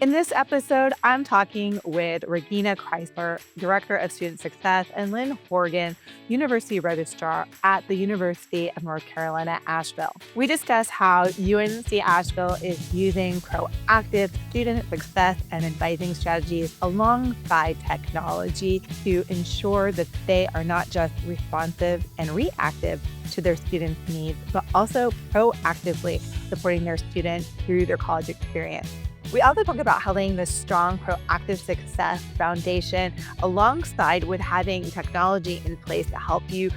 In this episode, I'm talking with Regine Criser, Director of Student Success, and Lynne Horgan, University Registrar at the University of North Carolina, Asheville. We discuss how UNC Asheville is using proactive student success and advising strategies alongside technology to ensure that they are not just responsive and reactive to their students' needs, but also proactively supporting their students through their college experience. We also talk about how laying this strong proactive success foundation alongside with having technology in place to help you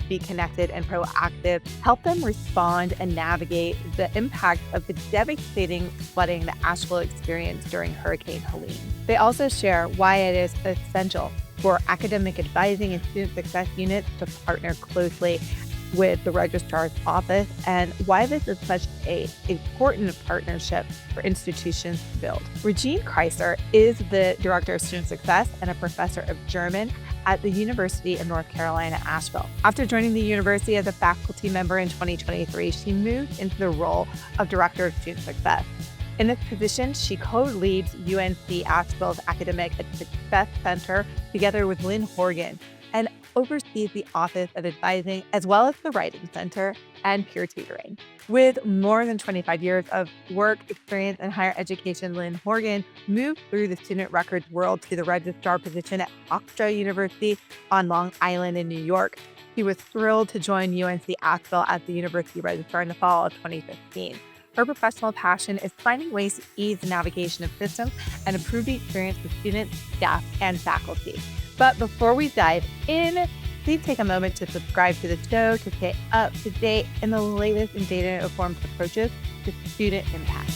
be connected and proactive, help them respond and navigate the impact of the devastating flooding that Asheville experienced during Hurricane Helene. They also share why it is essential for academic advising and student success units to partner closely with the Registrar's office and why this is such an important partnership for institutions to build. Regine Criser is the Director of Student Success and a professor of German at the University of North Carolina, Asheville. After joining the university as a faculty member in 2023, she moved into the role of Director of Student Success. In this position, she co-leads UNC Asheville's Academic Success Center together with Lynne Horgan, and oversees the Office of Advising, as well as the Writing Center and peer tutoring. With more than 25 years of work experience in higher education, Lynne Horgan moved through the student records world to the registrar position at Hofstra University on Long Island in New York. She was thrilled to join UNC Asheville as the university registrar in the fall of 2015. Her professional passion is finding ways to ease the navigation of systems and improve the experience for students, staff, and faculty. But before we dive in, please take a moment to subscribe to the show to stay up to date in the latest in data-informed approaches to student impact.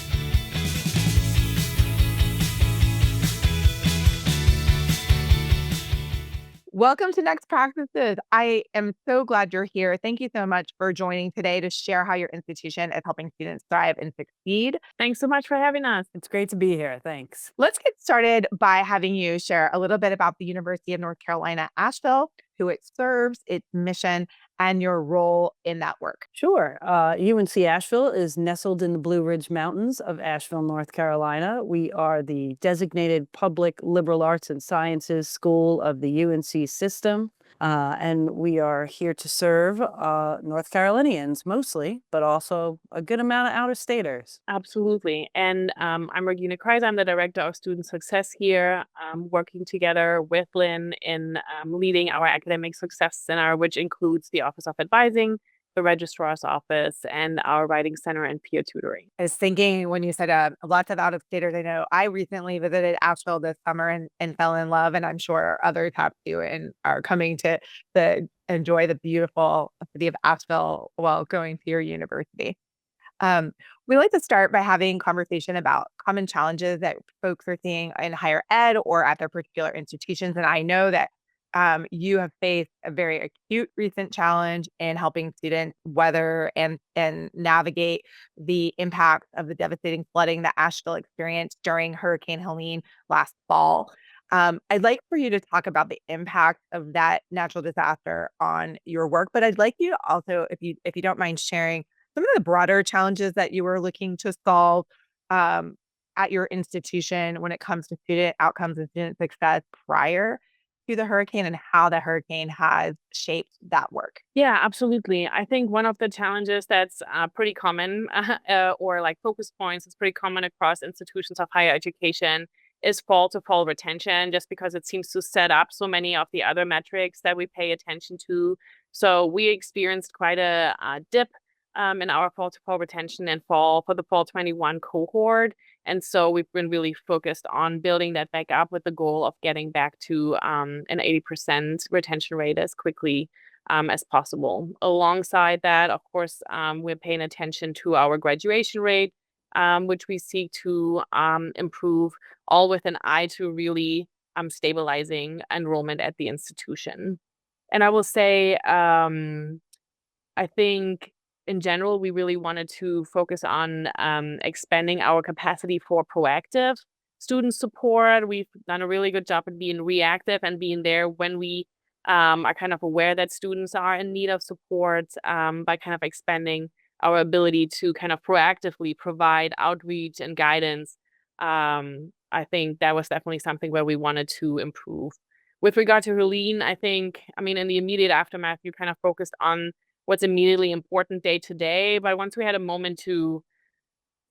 Welcome to Next Practices. I am so glad you're here. Thank you so much for joining today to share how your institution is helping students thrive and succeed. Thanks so much for having us. It's great to be here. Thanks. Let's get started by having you share a little bit about the University of North Carolina, Asheville, who it serves, its mission, and your role in that work. Sure. UNC Asheville is nestled in the Blue Ridge Mountains of Asheville, North Carolina. We are the designated public liberal arts and sciences school of the UNC system. And we are here to serve North Carolinians mostly, but also a good amount of out-of-staters. Absolutely. And I'm Regine Criser. I'm the Director of Student Success here, working together with Lynne in leading our Academic Success Center, which includes the Office of Advising, the Registrar's Office, and our Writing Center and peer tutoring. I was thinking when you said lots of out-of-staters, I know I recently visited Asheville this summer and fell in love, and I'm sure others have too, and are coming to enjoy the beautiful city of Asheville while going to your university. We like to start by having conversation about common challenges that folks are seeing in higher ed or at their particular institutions. And I know that you have faced a very acute recent challenge in helping students weather and navigate the impact of the devastating flooding that Asheville experienced during Hurricane Helene last fall. I'd like for you to talk about the impact of that natural disaster on your work, but I'd like you to also, if you don't mind sharing some of the broader challenges that you were looking to solve at your institution when it comes to student outcomes and student success prior to the hurricane and how the hurricane has shaped that work. Yeah, absolutely. I think one of the challenges that's pretty common or like focus points is pretty common across institutions of higher education is fall-to-fall retention, just because it seems to set up so many of the other metrics that we pay attention to. So we experienced quite a dip in our fall-to-fall retention and for the fall 21 cohort. And so we've been really focused on building that back up with the goal of getting back to an 80% retention rate as quickly as possible. Alongside that, of course, we're paying attention to our graduation rate, which we seek to improve, all with an eye to really stabilizing enrollment at the institution. And I will say, I think in general, we really wanted to focus on expanding our capacity for proactive student support. We've done a really good job at being reactive and being there when we are kind of aware that students are in need of support, by kind of expanding our ability to kind of proactively provide outreach and guidance I think that was definitely something where we wanted to improve. With regard to Helene, I think, I mean, in the immediate aftermath, you kind of focused on what's immediately important day to day. But once we had a moment to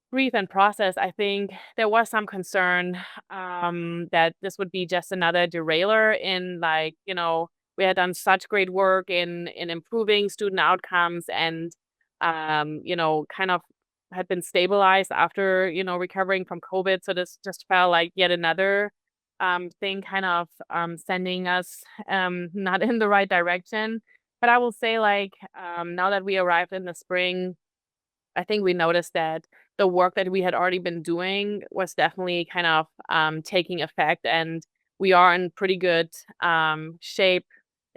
breathe and process, I think there was some concern that this would be just another derailer in, like, we had done such great work in improving student outcomes and kind of had been stabilized after, recovering from COVID. So this just felt like yet another thing kind of sending us not in the right direction. But I will say, like, now that we arrived in the spring, I think we noticed that the work that we had already been doing was definitely kind of taking effect, and we are in pretty good shape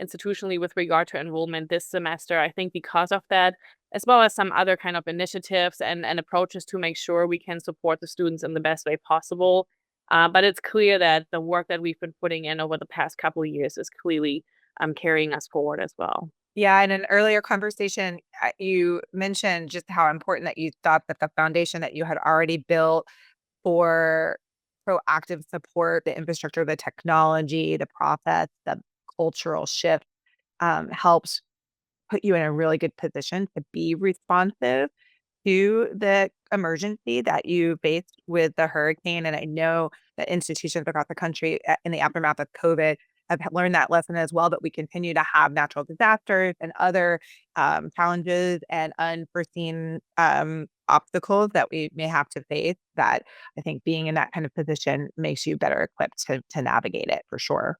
institutionally with regard to enrollment this semester. I think because of that, as well as some other kind of initiatives and approaches to make sure we can support the students in the best way possible. But it's clear that the work that we've been putting in over the past couple of years is clearly carrying us forward as well. Yeah, in an earlier conversation, you mentioned just how important that you thought that the foundation that you had already built for proactive support, the infrastructure, the technology, the process, the cultural shift, helps put you in a really good position to be responsive to the emergency that you faced with the hurricane. And I know that institutions across the country in the aftermath of COVID have learned that lesson as well, but we continue to have natural disasters and other challenges and unforeseen obstacles that we may have to face, that I think being in that kind of position makes you better equipped to navigate it for sure.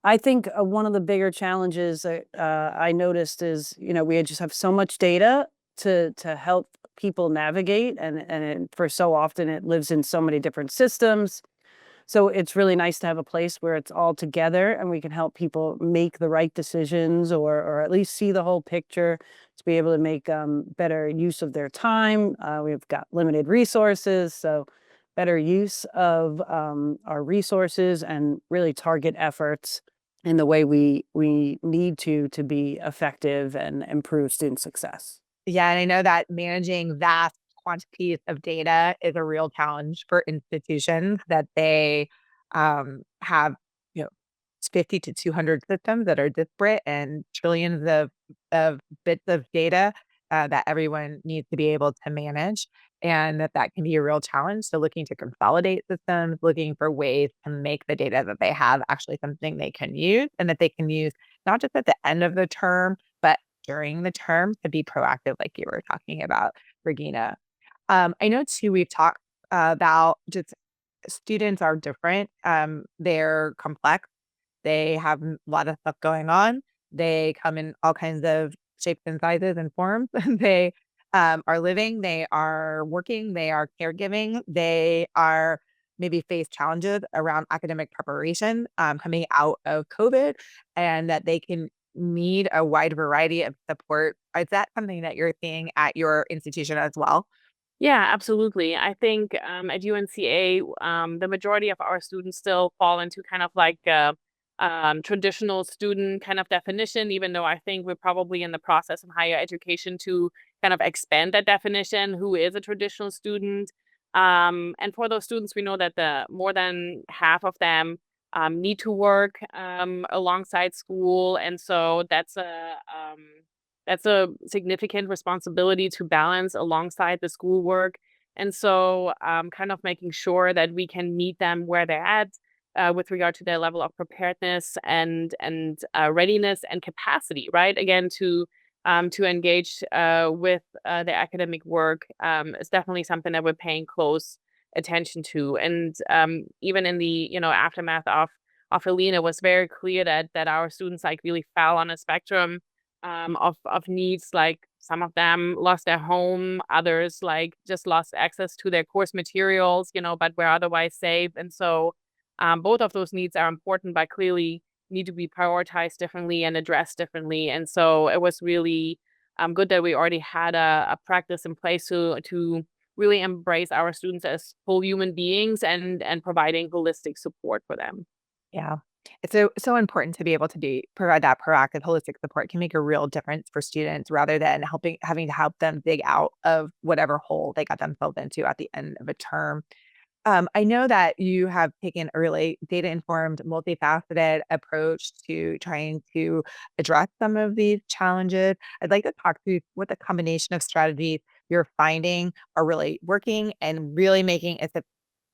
I think one of the bigger challenges that I noticed is, we just have so much data to help people navigate, for so often it lives in so many different systems. So it's really nice to have a place where it's all together and we can help people make the right decisions, or at least see the whole picture to be able to make better use of their time. We've got limited resources, so better use of our resources and really target efforts in the way we need to be effective and improve student success. Yeah, and I know that managing vast quantities of data is a real challenge for institutions, that they have, you know, 50 to 200 systems that are disparate and trillions of bits of data that everyone needs to be able to manage, and that can be a real challenge. So looking to consolidate systems, looking for ways to make the data that they have actually something they can use, and that they can use not just at the end of the term, but during the term, to be proactive, like you were talking about, Regina. I know too, we've talked about just students are different. They're complex. They have a lot of stuff going on. They come in all kinds of shapes and sizes and forms. They are living, they are working, they are caregiving, they are maybe face challenges around academic preparation coming out of COVID, and that they can need a wide variety of support. Is that something that you're seeing at your institution as well? Yeah, absolutely. I think at UNCA, the majority of our students still fall into kind of like a traditional student kind of definition, even though I think we're probably in the process of higher education to kind of expand that definition. Who is a traditional student? And for those students, we know that the more than half of them need to work alongside school, and so that's a significant responsibility to balance alongside the schoolwork. And so, kind of making sure that we can meet them where they're at with regard to their level of preparedness and readiness and capacity, right? Again, to engage with their academic work is definitely something that we're paying close attention to. And even in the aftermath of Helene, it was very clear that our students like really fell on a spectrum of needs. Like, some of them lost their home, others like just lost access to their course materials, but were otherwise safe. And so both of those needs are important, but clearly need to be prioritized differently and addressed differently. And so it was really good that we already had a practice in place to really embrace our students as full human beings and providing holistic support for them. Yeah. It's so important to be able to provide that proactive, holistic support. Can make a real difference for students rather than having to help them dig out of whatever hole they got themselves into at the end of a term. I know that you have taken a really data-informed, multifaceted approach to trying to address some of these challenges. I'd like to talk through what the combination of strategies you're finding are really working and really making a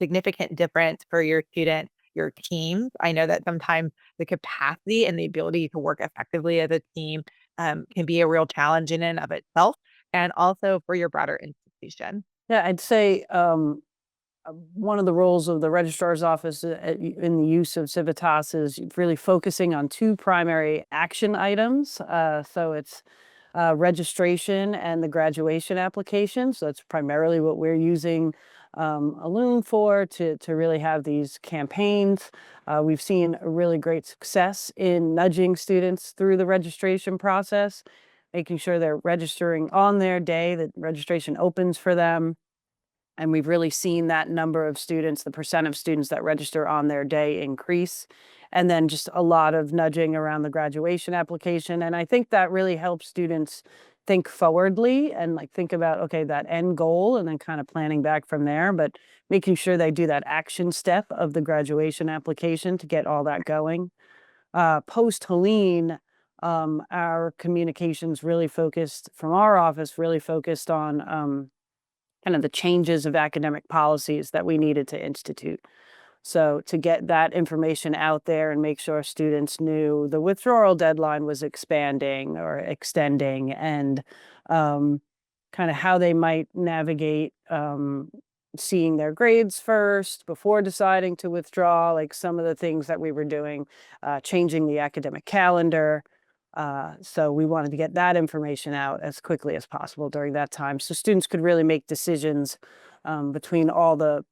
significant difference for your students, your teams. I know that sometimes the capacity and the ability to work effectively as a team can be a real challenge in and of itself, and also for your broader institution. Yeah, I'd say one of the roles of the registrar's office in the use of Civitas is really focusing on two primary action items. So it's registration and the graduation application. So that's primarily what we're using Loom for to really have these campaigns. We've seen a really great success in nudging students through the registration process, making sure they're registering on their day, that registration opens for them. And we've really seen that number of students, the percent of students that register on their day increase. And then just a lot of nudging around the graduation application. And I think that really helps students think forwardly and like think about, okay, that end goal and then kind of planning back from there, but making sure they do that action step of the graduation application to get all that going. Post Helene, our communications really focused from our office, really focused on kind of the changes of academic policies that we needed to institute. So to get that information out there and make sure students knew the withdrawal deadline was expanding or extending, and kind of how they might navigate seeing their grades first before deciding to withdraw, like some of the things that we were doing, changing the academic calendar. So we wanted to get that information out as quickly as possible during that time, so students could really make decisions between all the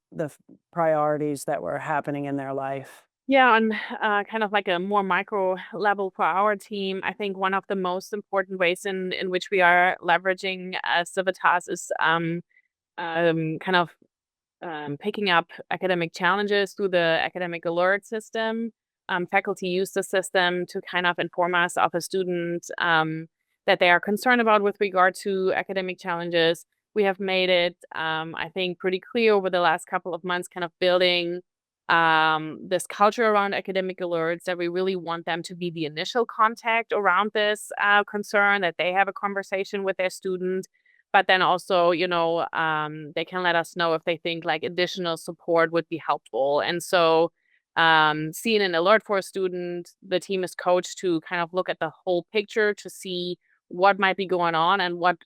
priorities that were happening in their life. Yeah, on kind of like a more micro level for our team, I think one of the most important ways in which we are leveraging Civitas is kind of picking up academic challenges through the academic alert system. Faculty use the system to kind of inform us of a student that they are concerned about with regard to academic challenges. We have made it, I think, pretty clear over the last couple of months, kind of building this culture around academic alerts, that we really want them to be the initial contact around this concern, that they have a conversation with their student. But then also, they can let us know if they think like additional support would be helpful. And so seeing an alert for a student, the team is coached to kind of look at the whole picture to see what might be going on and what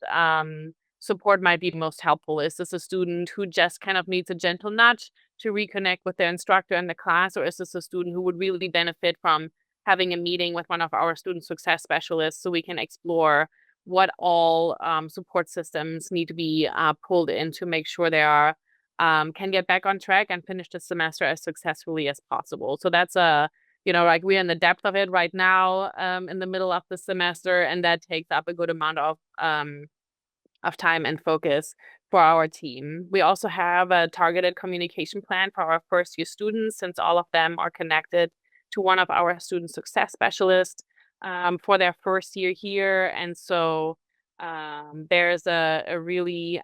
support might be most helpful. Is this a student who just kind of needs a gentle nudge to reconnect with their instructor in the class, or is this a student who would really benefit from having a meeting with one of our student success specialists so we can explore what all support systems need to be pulled in to make sure they are can get back on track and finish the semester as successfully as possible. So that's like we're in the depth of it right now, in the middle of the semester, and that takes up a good amount of time and focus for our team. We also have a targeted communication plan for our first year students, since all of them are connected to one of our student success specialists for their first year here. And so there's a really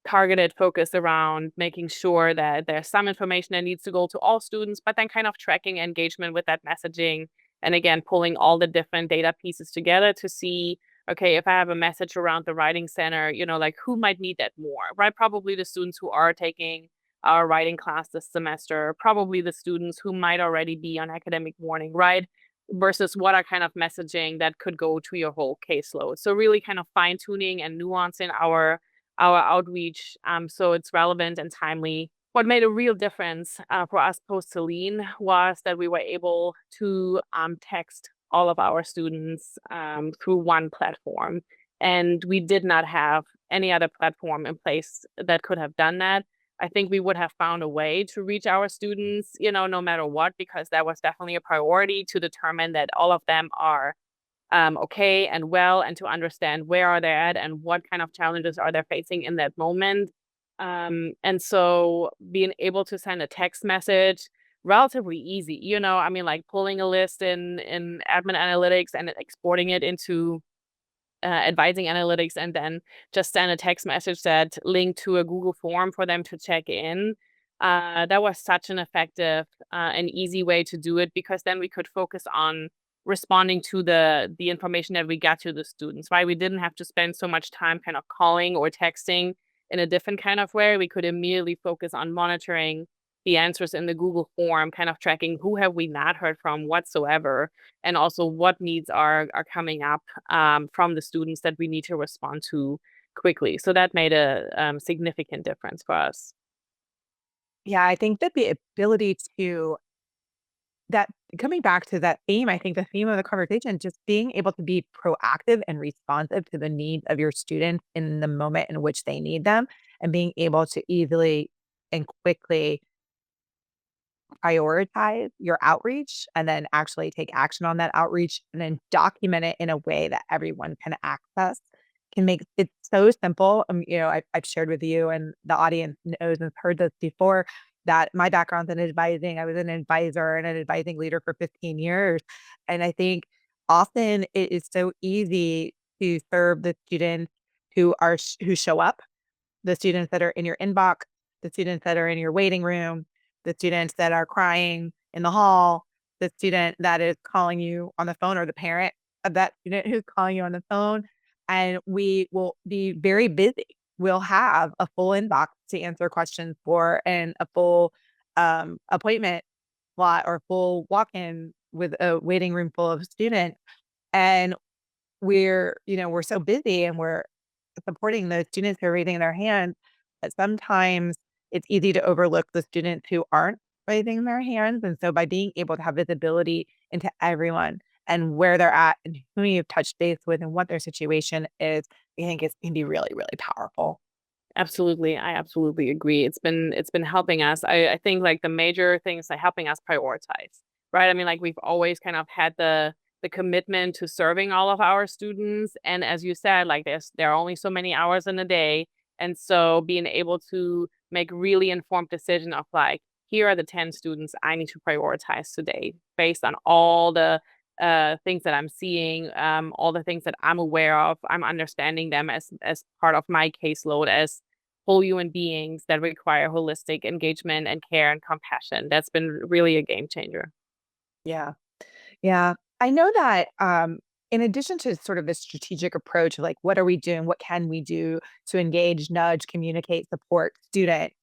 targeted focus around making sure that there's some information that needs to go to all students, but then kind of tracking engagement with that messaging. And again, pulling all the different data pieces together to see, okay, if I have a message around the writing center, like who might need that more, right? Probably the students who are taking our writing class this semester, probably the students who might already be on academic warning, right? Versus what are kind of messaging that could go to your whole caseload. So really kind of fine tuning and nuancing our outreach so it's relevant and timely. What made a real difference for us post Helene was that we were able to text all of our students through one platform. And we did not have any other platform in place that could have done that. I think we would have found a way to reach our students, no matter what, because that was definitely a priority to determine that all of them are okay and well, and to understand where are they at and what kind of challenges are they facing in that moment. And so being able to send a text message, relatively easy, like pulling a list in admin analytics and exporting it into advising analytics and then just send a text message that linked to a Google form for them to check in. That was such an effective and easy way to do it, because then we could focus on responding to the information that we got to the students, right? We didn't have to spend so much time kind of calling or texting in a different kind of way. We could immediately focus on monitoring the answers in the Google form, kind of tracking who have we not heard from whatsoever, and also what needs are coming up from the students that we need to respond to quickly. So that made a significant difference for us. Yeah, I think that the ability to that coming back to that theme, I think the theme of the conversation, just being able to be proactive and responsive to the needs of your students in the moment in which they need them, and being able to easily and quickly prioritize your outreach and then actually take action on that outreach and then document it in a way that everyone can access can make it so simple. I've shared with you and the audience knows and has heard this before that my background's in advising. I was an advisor and an advising leader for 15 years. And I think often it is so easy to serve the students who show up, the students that are in your inbox, the students that are in your waiting room, the students that are crying in the hall, the student that is calling you on the phone, or the parent of that student who's calling you on the phone. And we will be very busy. We'll have a full inbox to answer questions for, and a full appointment slot or full walk-in with a waiting room full of students. And we're so busy and we're supporting the students who are raising their hands, but sometimes it's easy to overlook the students who aren't raising their hands. And so by being able to have visibility into everyone and where they're at and who you've touched base with and what their situation is, I think it can be really, really powerful. Absolutely. I absolutely agree. It's been helping us. I think like the major things are helping us prioritize, right? I mean, like we've always kind of had the commitment to serving all of our students. And as you said, like there are only so many hours in a day. And so being able to make really informed decision of like, here are the 10 students I need to prioritize today based on all the things that I'm seeing, all the things that I'm aware of. I'm understanding them as part of my caseload as whole human beings that require holistic engagement and care and compassion. That's been really a game changer. Yeah. Yeah. I know that in addition to sort of the strategic approach, like what are we doing? What can we do to engage, nudge, communicate, support students?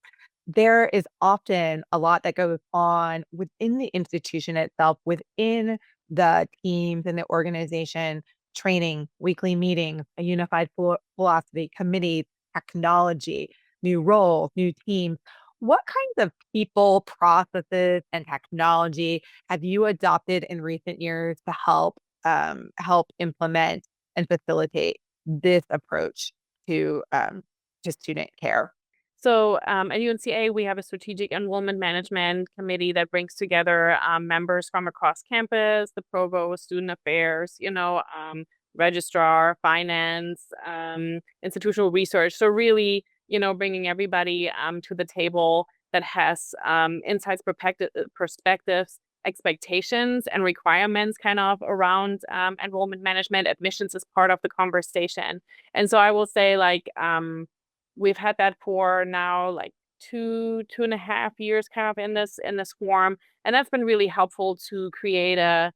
There is often a lot that goes on within the institution itself, within the teams and the organization, training, weekly meetings, a unified philosophy, committees, technology, new roles, new teams. What kinds of people, processes, and technology have you adopted in recent years to help implement and facilitate this approach to student care? So at UNCA, we have a strategic enrollment management committee that brings together members from across campus, the provost, student affairs, registrar, finance, institutional research. So really, bringing everybody to the table that has insights, perspectives, expectations, and requirements kind of around enrollment management. Admissions is part of the conversation. And so I will say like, we've had that for now like 2.5 years kind of in this form. And that's been really helpful to create a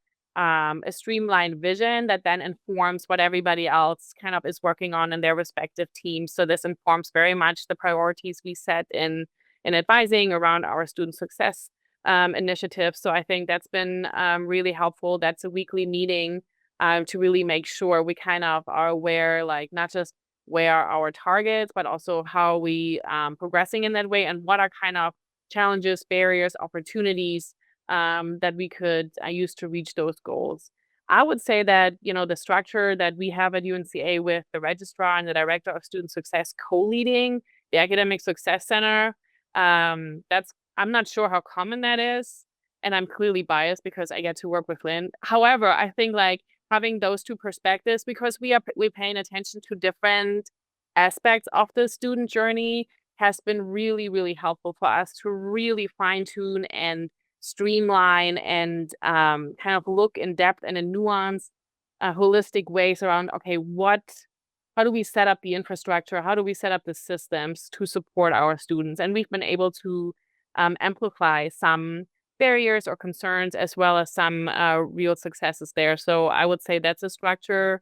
streamlined vision that then informs what everybody else kind of is working on in their respective teams. So this informs very much the priorities we set in advising around our student success initiatives. So I think that's been really helpful. That's a weekly meeting to really make sure we kind of are aware, like not just where are our targets, but also how we progressing in that way, and what are kind of challenges, barriers, opportunities that we could use to reach those goals. I would say that, the structure that we have at UNCA with the registrar and the director of student success co-leading the academic success center, that's I'm not sure how common that is. And I'm clearly biased because I get to work with Lynne. However, I think like having those two perspectives, because we're paying attention to different aspects of the student journey, has been really, really helpful for us to really fine tune and streamline and kind of look in depth and in nuance holistic ways around, okay, how do we set up the infrastructure? How do we set up the systems to support our students? And we've been able to amplify some barriers or concerns as well as some real successes there. So I would say that's a structure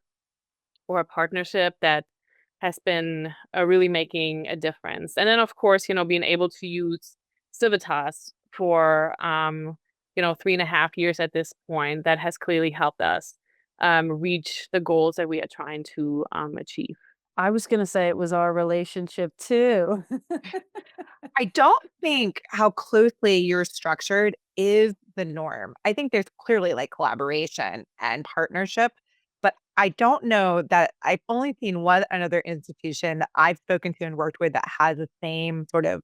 or a partnership that has been really making a difference. And then, of course, being able to use Civitas for 3.5 years at this point, that has clearly helped us reach the goals that we are trying to achieve. I was gonna say it was our relationship too. I don't think how closely you're structured is the norm. I think there's clearly like collaboration and partnership, but I don't know that I've only seen one another institution that I've spoken to and worked with that has the same sort of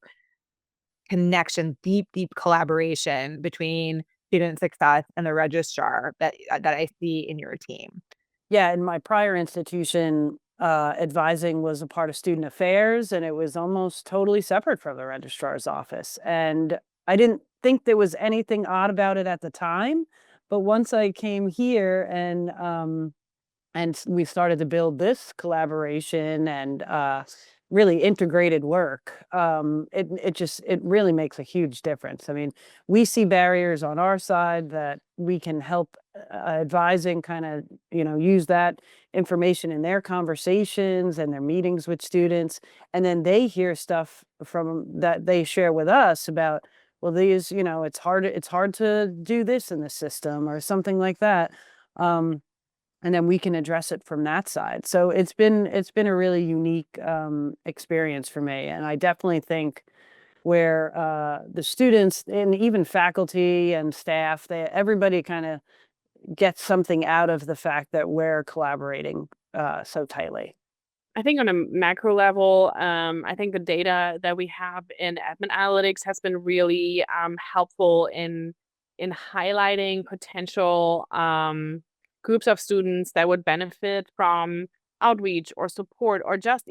connection, deep, deep collaboration between student success and the registrar that I see in your team. Yeah, in my prior institution, advising was a part of student affairs, and it was almost totally separate from the registrar's office. And I didn't think there was anything odd about it at the time, but once I came here and we started to build this collaboration and really integrated work, it really makes a huge difference. I mean, we see barriers on our side that we can help advising kind of use that information in their conversations and their meetings with students, and then they hear stuff from that they share with us about, well, these, it's hard to do this in the system or something like that. And then we can address it from that side. So it's been a really unique experience for me, and I definitely think where the students and even faculty and staff, everybody kind of gets something out of the fact that we're collaborating so tightly. I think on a macro level, I think the data that we have in admin analytics has been really helpful in highlighting potential groups of students that would benefit from outreach or support, or just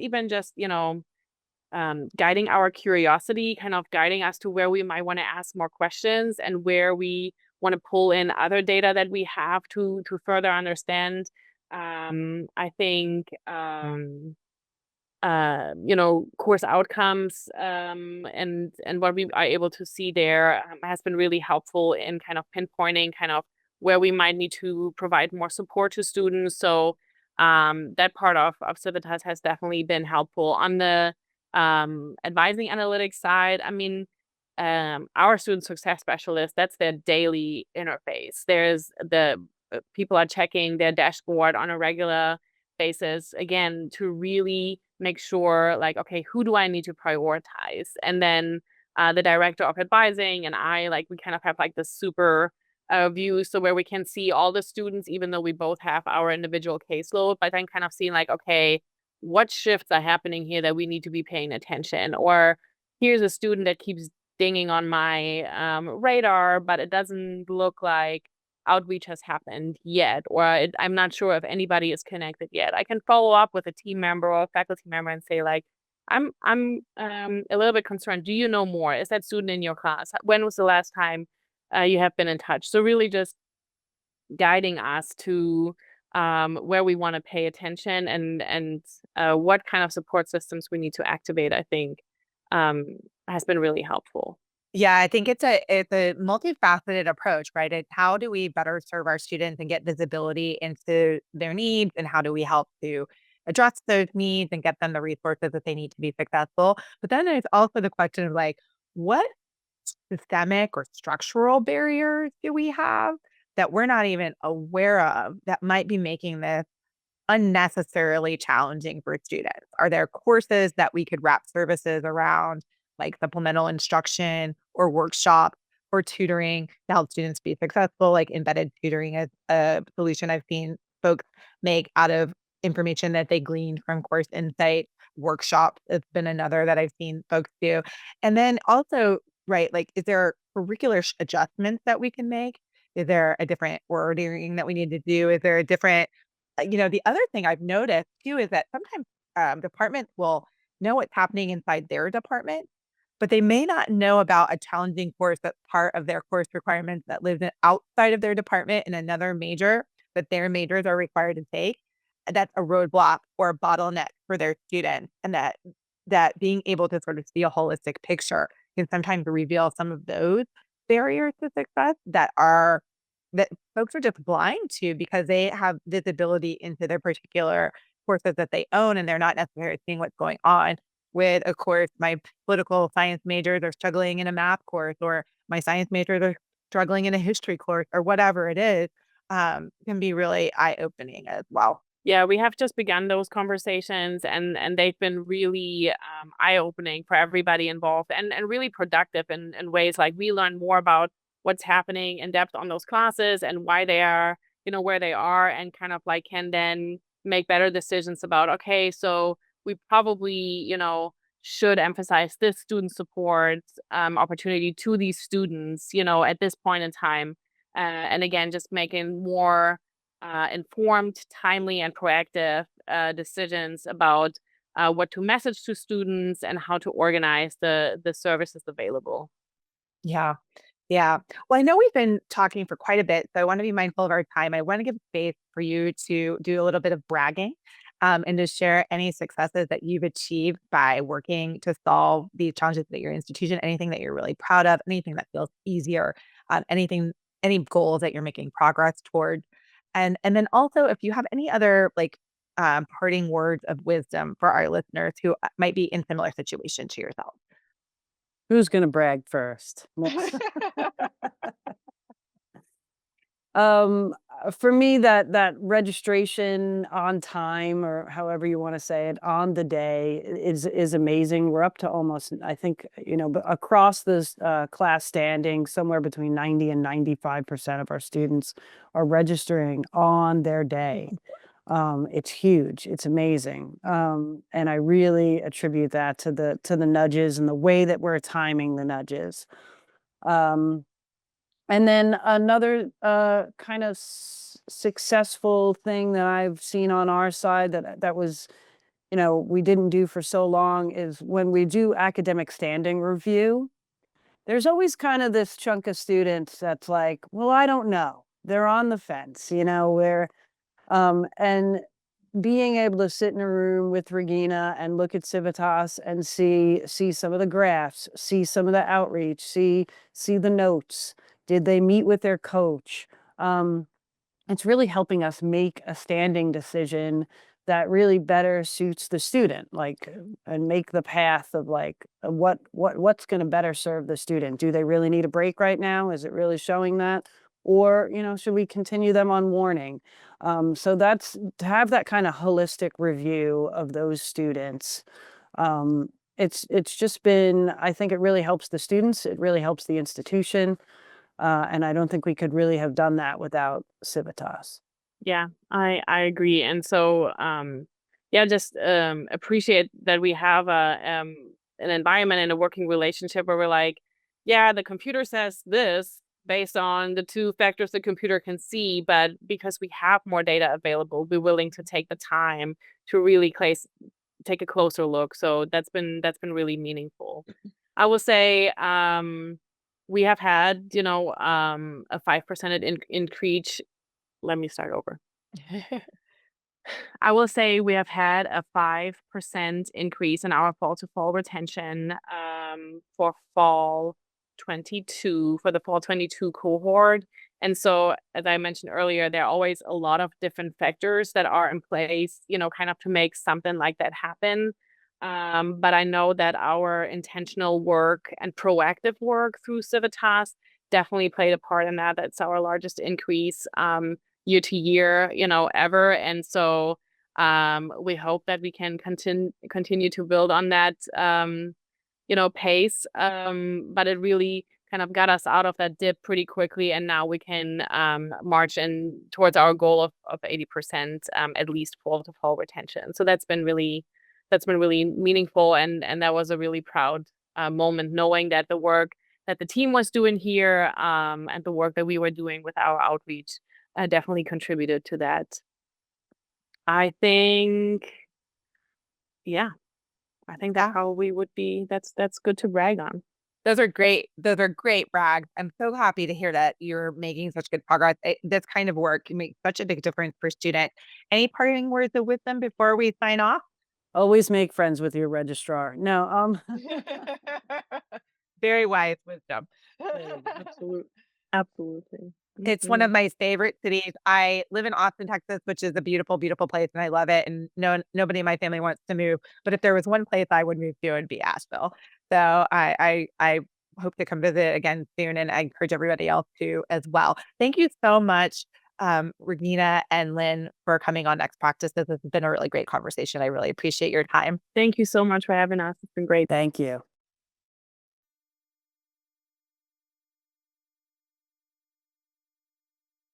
guiding our curiosity, kind of guiding us to where we might want to ask more questions and where we want to pull in other data that we have to further understand. I think course outcomes and what we are able to see there has been really helpful in kind of pinpointing kind of where we might need to provide more support to students. So that part of Civitas has definitely been helpful. On the advising analytics side, I mean, our student success specialists, that's their daily interface. There's the people are checking their dashboard on a regular basis, again, to really make sure, like, okay, who do I need to prioritize? And then the director of advising and I, like, we kind of have like the super view, so where we can see all the students, even though we both have our individual caseload, but then kind of seeing like, okay, what shifts are happening here that we need to be paying attention? Or here's a student that keeps dinging on my radar, but it doesn't look like outreach has happened yet, or I'm not sure if anybody is connected yet. I can follow up with a team member or a faculty member and say, like, I'm a little bit concerned. Do you know more? Is that student in your class? When was the last time you have been in touch? So really just guiding us to where we want to pay attention and what kind of support systems we need to activate, I think has been really helpful. Yeah, I think it's a multifaceted approach, right? It's how do we better serve our students and get visibility into their needs, and how do we help to address those needs and get them the resources that they need to be successful. But then there's also the question of like, what systemic or structural barriers do we have that we're not even aware of that might be making this unnecessarily challenging for students? Are there courses that we could wrap services around, like supplemental instruction or workshop or tutoring to help students be successful? Like embedded tutoring is a solution I've seen folks make out of information that they gleaned from course insight. Workshop has been another that I've seen folks do. And then also, right, like, is there curricular adjustments that we can make? Is there a different ordering that we need to do? Is there a different the other thing I've noticed too is that sometimes departments will know what's happening inside their department, but they may not know about a challenging course that's part of their course requirements that lives outside of their department in another major. that their majors are required to take, that's a roadblock or a bottleneck for their students, and that being able to sort of see a holistic picture can sometimes reveal some of those barriers to success that folks are just blind to because they have visibility into their particular courses that they own, and they're not necessarily seeing what's going on with a course. My political science majors are struggling in a math course, or my science majors are struggling in a history course, or whatever it is, can be really eye-opening as well. Yeah, we have just begun those conversations, and they've been really eye-opening for everybody involved, and really productive in ways like we learn more about what's happening in depth on those classes and why they are, where they are, and kind of like can then make better decisions about, okay, so we probably, should emphasize this student support opportunity to these students, at this point in time. And again, just making more informed, timely, and proactive decisions about what to message to students and how to organize the services available. Yeah. Yeah. Well, I know we've been talking for quite a bit, so I want to be mindful of our time. I want to give space for you to do a little bit of bragging, and to share any successes that you've achieved by working to solve these challenges at your institution, anything that you're really proud of, anything that feels easier, any goals that you're making progress toward. And then also if you have any other parting words of wisdom for our listeners who might be in similar situation to yourself. Who's gonna brag first? For me, that registration on time, or however you wanna say it, on the day is amazing. We're up to almost, I think, across this, class standing, somewhere between 90 and 95% of our students are registering on their day. It's huge, it's amazing, and I really attribute that to the nudges and the way that we're timing the nudges. Um and then another, kind of successful thing that I've seen on our side that was, we didn't do for so long, is when we do academic standing review, there's always kind of this chunk of students that's like, "Well, I don't know." They're on the fence, where and being able to sit in a room with Regina and look at Civitas and see some of the graphs, see some of the outreach, see the notes. Did they meet with their coach? Um, it's really helping us make a standing decision that really better suits the student, and make the path of what's going to better serve the student. Do they really need a break right now? Is it really showing that? Or, should we continue them on warning? So that's to have that kind of holistic review of those students. It's just been, I think it really helps the students. It really helps the institution. And I don't think we could really have done that without Civitas. Yeah, I agree. And so yeah, just appreciate that we have an environment and a working relationship where we're like, yeah, the computer says this based on the two factors the computer can see, but because we have more data available, we're willing to take the time to really take a closer look. So that's been really meaningful. I will say we have had, a 5% increase. Let me start over. I will say we have had a 5% increase in our fall to fall retention for the fall 22 cohort. And so, as I mentioned earlier, there are always a lot of different factors that are in place, kind of to make something like that happen. But I know that our intentional work and proactive work through Civitas definitely played a part in that. That's our largest increase year to year, ever. And so we hope that we can continue to build on that, pace. But it really kind of got us out of that dip pretty quickly, and now we can march in towards our goal of 80%, at least fall to fall retention. So that's been really meaningful, and that was a really proud moment, knowing that the work that the team was doing here, and the work that we were doing with our outreach definitely contributed to that. I think, yeah, I think that Yeah. probably would be that's good to brag on. Those are great. Those are great brags. I'm so happy to hear that you're making such good progress. This kind of work can make such a big difference for students. Any parting words of wisdom before we sign off? Always make friends with your registrar. No, Very wise wisdom. Absolutely. It's one of my favorite cities. I live in Austin, Texas, which is a beautiful, beautiful place, and I love it. And nobody in my family wants to move. But if there was one place I would move to, it'd be Asheville. So I hope to come visit again soon, and I encourage everybody else to as well. Thank you so much, Regina and Lynn, for coming on Next Practice. This has been a really great conversation. I really appreciate your time. Thank you so much for having us. It's been great. thank you.